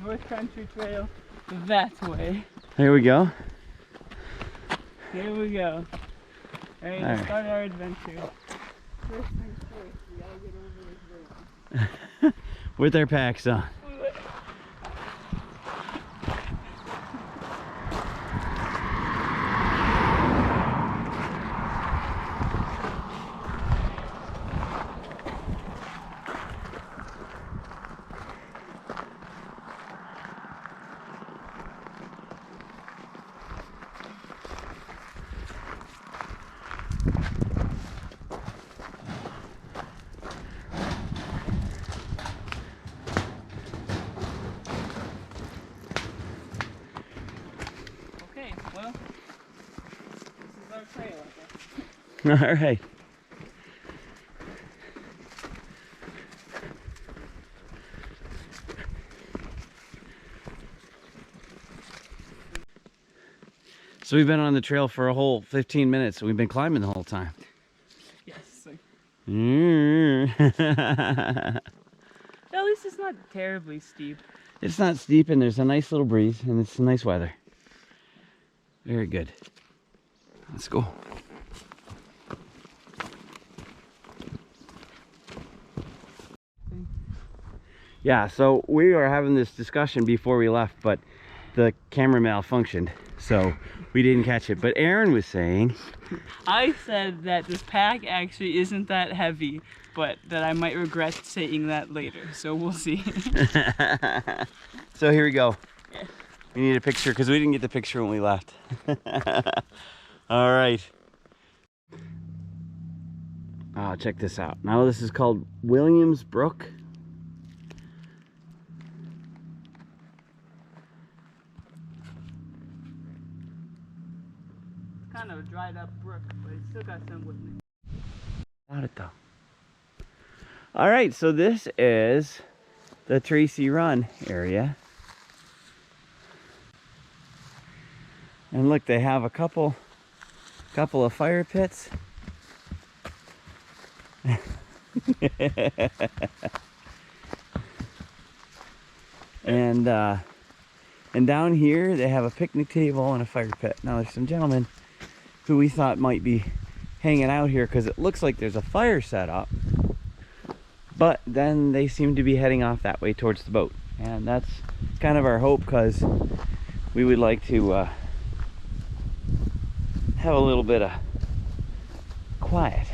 North Country Trail that way. Here we go. Here we go. Alright, let's start our adventure. First things first, we gotta get over this road. With our packs on. Well, this is our trail, I guess. All right. So we've been on the trail for a whole 15 minutes. So we've been climbing the whole time. Yes. At least it's not terribly steep. It's not steep, and there's a nice little breeze, and it's nice weather. Very good. Let's go. Yeah, so we were having this discussion before we left, but the camera malfunctioned, so we didn't catch it. But Erin was saying... I said that this pack actually isn't that heavy, but that I might regret saying that later, so we'll see. So here we go. Yeah. We need a picture because we didn't get the picture when we left. All right. Oh, check this out. Now this is called Williams Brook. Kind of a dried up brook, but it's still got some with me. Got it though. All right, so this is the Tracy Run area. And look, they have a couple of fire pits. And down here they have a picnic table and a fire pit. Now there's some gentlemen who we thought might be hanging out here because it looks like there's a fire set up, but then they seem to be heading off that way towards the boat, and that's kind of our hope because we would like to have a little bit of quiet.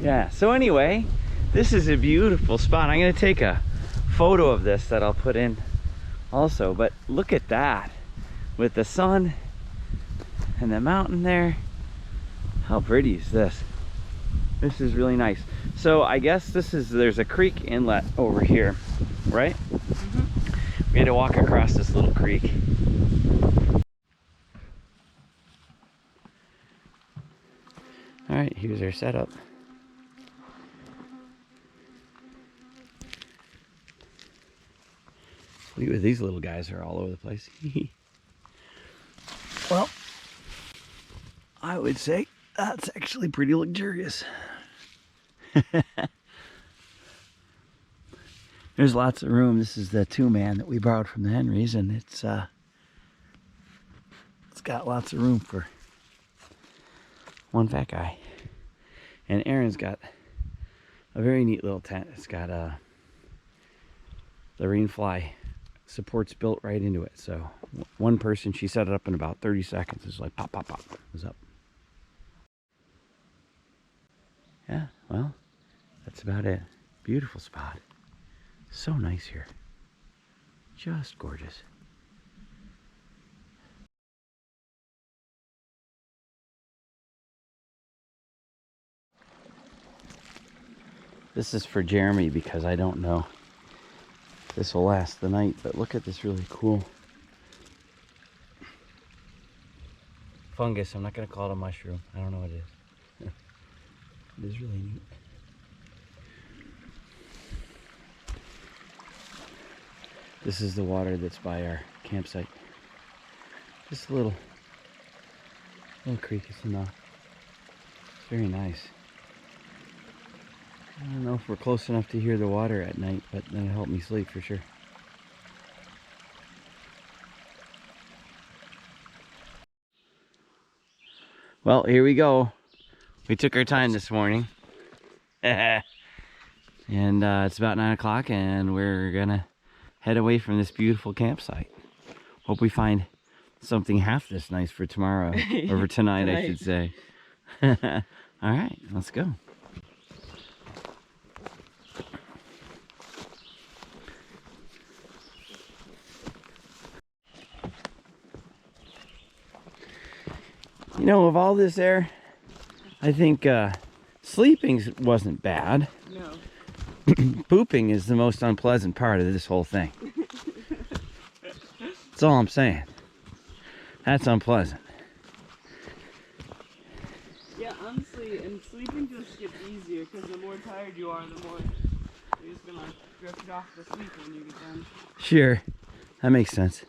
Yeah, so anyway, this is a beautiful spot. I'm going to take a photo of this that I'll put in also, but look at that with the sun and the mountain there. How pretty is this? This is really nice. So I guess there's a creek inlet over here, right? Mm-hmm. We had to walk across this little creek. All right, here's our setup. Look at these little guys are all over the place. Well, I would say that's actually pretty luxurious. There's lots of room. This is the 2-man that we borrowed from the Henrys, and it's got lots of room for one fat guy. And Erin's got a very neat little tent. It's got the rainfly supports built right into it. So one person, she set it up in about 30 seconds. It's like pop, pop, pop. It was up. Yeah, well, that's about it. Beautiful spot. So nice here. Just gorgeous. This is for Jeremy because I don't know if this will last the night, but look at this really cool fungus. I'm not going to call it a mushroom. I don't know what it is. It is really neat. This is the water that's by our campsite. Just a little creek is enough. It's very nice. I don't know if we're close enough to hear the water at night, but that'll help me sleep for sure. Well, here we go. We took our time this morning. And it's about 9 o'clock and we're gonna head away from this beautiful campsite. Hope we find something half this nice for tomorrow, or for tonight, I should say. All right, let's go. You know, of all this air, I think sleeping wasn't bad. No. Pooping is the most unpleasant part of this whole thing. That's all I'm saying. That's unpleasant. Yeah, honestly, and sleeping just gets easier because the more tired you are, the more you're just gonna drift off to sleep when you get done. Sure, that makes sense.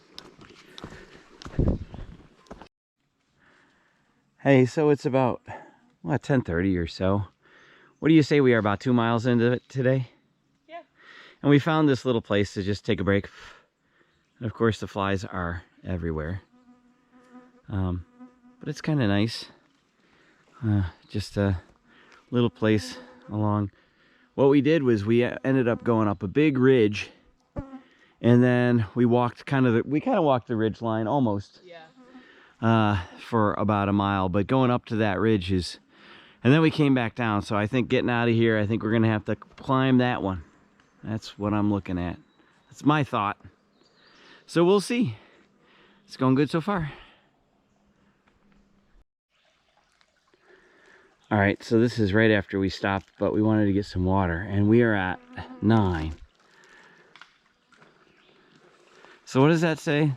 Hey, so it's about, what, 10:30 or so. What do you say we are about 2 miles into it today? Yeah. And we found this little place to just take a break. And of course the flies are everywhere. But it's kind of nice. Just a little place along. What we did was we ended up going up a big ridge. And then we walked we kind of walked the ridge line almost. Yeah. For about a mile, but going up to that ridge is, and then we came back down. So I think getting out of here, I think we're gonna have to climb that one. That's what I'm looking at. That's my thought. So we'll see. It's going good so far. All right, so this is right after we stopped, but we wanted to get some water, and we are at 9. So what does that say?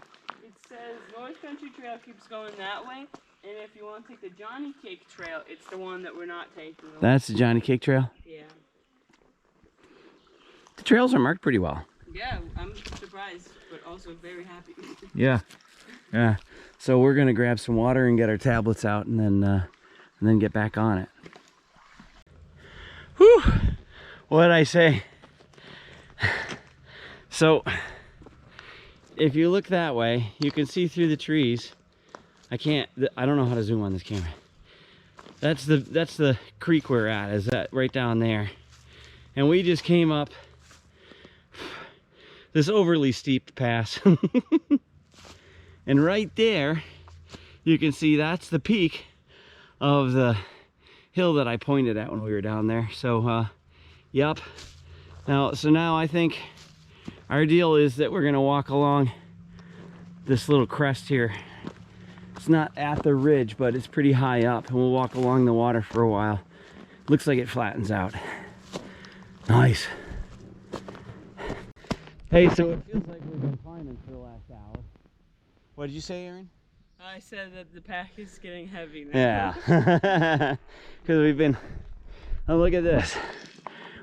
North Country Trail keeps going that way, and if you want to take the Johnny Cake Trail, it's the one that we're not taking. That's the Johnny Cake Trail? Yeah. The trails are marked pretty well. Yeah, I'm surprised, but also very happy. Yeah. Yeah. So we're gonna grab some water and get our tablets out, and then get back on it. Whew! What'd I say? So if you look that way, you can see through the trees. I don't know how to zoom on this camera. That's the creek we're at, is that right down there. And we just came up this overly steep pass. And right there, you can see that's the peak of the hill that I pointed at when we were down there. So, yep. So now I think our deal is that we're gonna walk along this little crest here. It's not at the ridge, but it's pretty high up, and we'll walk along the water for a while. Looks like it flattens out. Nice. Hey, so it feels like we've been climbing for the last hour. What did you say, Erin? I said that the pack is getting heavy now. Yeah. Because we've been, oh, look at this.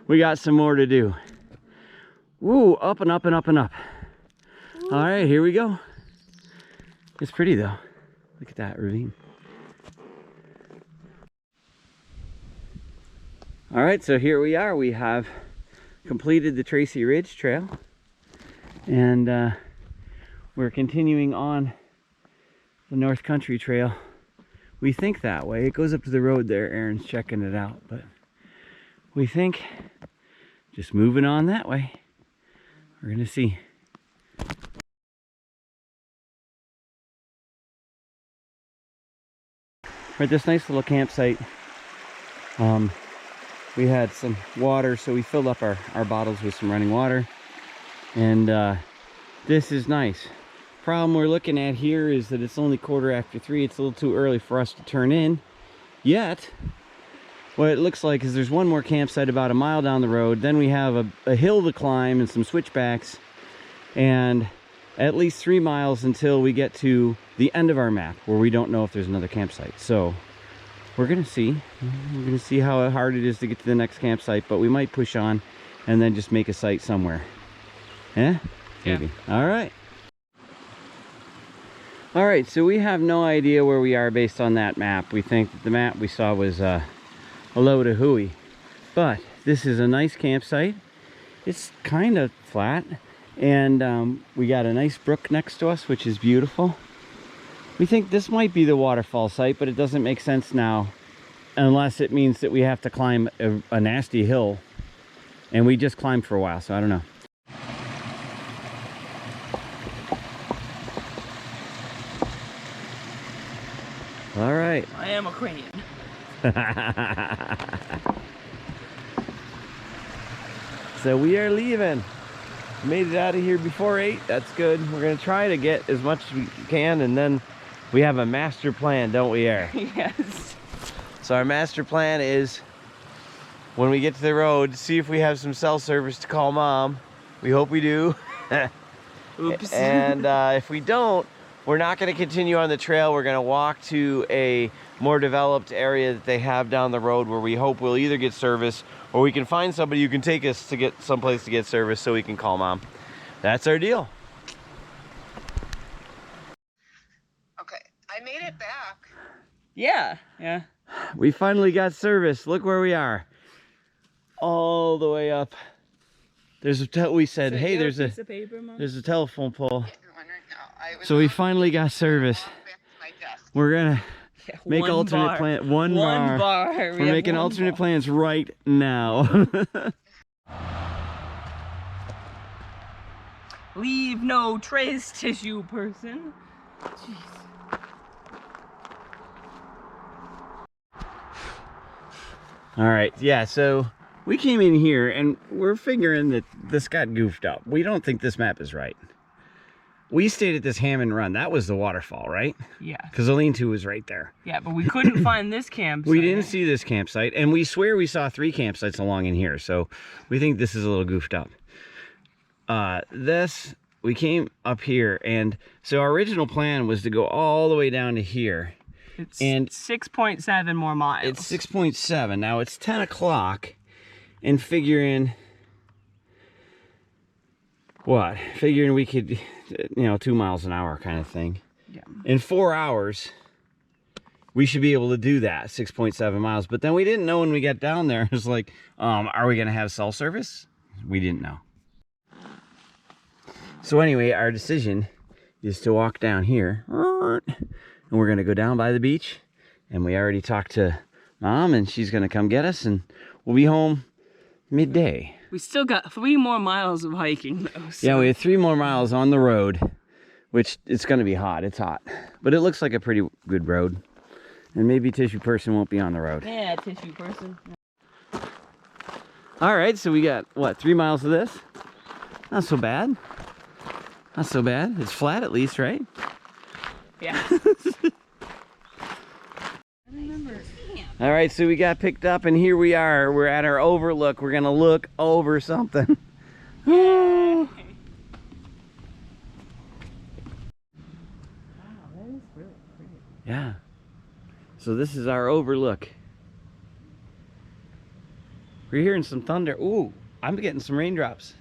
We got some more to do. Woo, up and up and up and up. All right, here we go. It's pretty though. Look at that ravine. All right, so here we are. We have completed the Tracy Ridge Trail, and we're continuing on the North Country Trail. We think that way. It goes up to the road there. Erin's checking it out, but we think just moving on that way. We're gonna see. We're at this nice little campsite. We had some water, so we filled up our bottles with some running water. And this is nice. Problem we're looking at here is that it's only 3:15. It's a little too early for us to turn in yet. What it looks like is there's one more campsite about a mile down the road. Then we have a hill to climb and some switchbacks, and at least 3 miles until we get to the end of our map, where we don't know if there's another campsite. So we're gonna see. We're gonna see how hard it is to get to the next campsite, but we might push on and then just make a site somewhere. Yeah? Maybe. Yeah. All right. All right, so we have no idea where we are based on that map. We think that the map we saw was a load of hooey. But this is a nice campsite. It's kind of flat, and we got a nice brook next to us, which is beautiful. We think this might be the waterfall site, but it doesn't make sense now unless it means that we have to climb a nasty hill, and we just climbed for a while, so I don't know. All right. I am a crane. So we are leaving. Made it out of here before 8. That's good. We're gonna try to get as much as we can, and then we have a master plan, don't we, Erin? Yes. So our master plan is, when we get to the road, see if we have some cell service to call Mom. We hope we do. Oops. And if we don't, we're not going to continue on the trail. We're going to walk to a more developed area that they have down the road, where we hope we'll either get service or we can find somebody who can take us to get someplace to get service so we can call Mom. That's our deal. Okay, I made it back. Yeah. Yeah. We finally got service. Look where we are. All the way up. There's we said, hey, there's a telephone pole. So we finally got service. We're gonna make alternate plans. One bar. We're making alternate plans right now. Leave no trace tissue, person. Jeez. All right, yeah, so we came in here and we're figuring that this got goofed up. We don't think this map is right. We stayed at this Hammond Run. That was the waterfall, right? Yeah. Because the lean-to was right there. Yeah, but we couldn't find this campsite. We didn't see this campsite, and we swear we saw 3 campsites along in here, so we think this is a little goofed up. We came up here, and so our original plan was to go all the way down to here. It's and 6.7 more miles. It's 6.7. Now it's 10 o'clock, and figuring we could, 2 miles an hour kind of thing. Yeah. In 4 hours, we should be able to do that, 6.7 miles. But then we didn't know when we got down there. It was like, are we going to have cell service? We didn't know. So anyway, our decision is to walk down here. And we're going to go down by the beach. And we already talked to Mom, and she's going to come get us. And we'll be home midday. We still got 3 more miles of hiking, though. So. Yeah, we have 3 more miles on the road, which it's going to be hot. It's hot. But it looks like a pretty good road. And maybe Tissue Person won't be on the road. Yeah, Tissue Person. All right, so we got, 3 miles of this? Not so bad. Not so bad. It's flat at least, right? Yeah. All right, so we got picked up, and here we are. We're at our overlook. We're going to look over something. Wow, that is really pretty. Yeah. So this is our overlook. We're hearing some thunder. Ooh, I'm getting some raindrops.